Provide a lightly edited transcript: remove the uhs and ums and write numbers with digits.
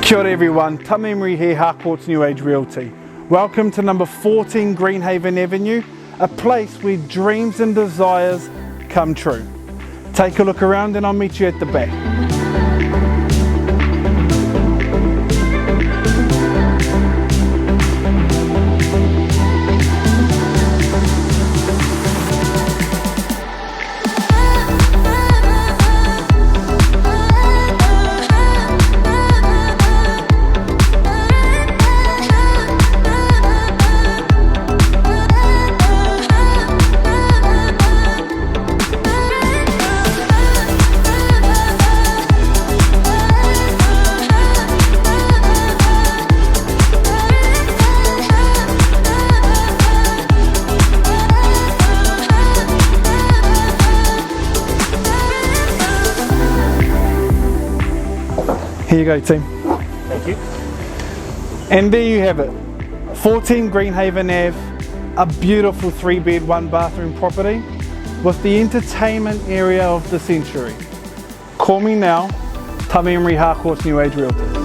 Kia ora everyone, Tamimri here, Harcourts New Age Realty. Welcome to number 14 Greenhaven Avenue, a place where dreams and desires come true. Take a look around and I'll meet you at the back. Here you go, team. Thank you. And there you have it, 14 Greenhaven Ave, a beautiful 3-bed, 1-bathroom property with the entertainment area of the century. Call me now, Tamimri Harcourts New Age Realty.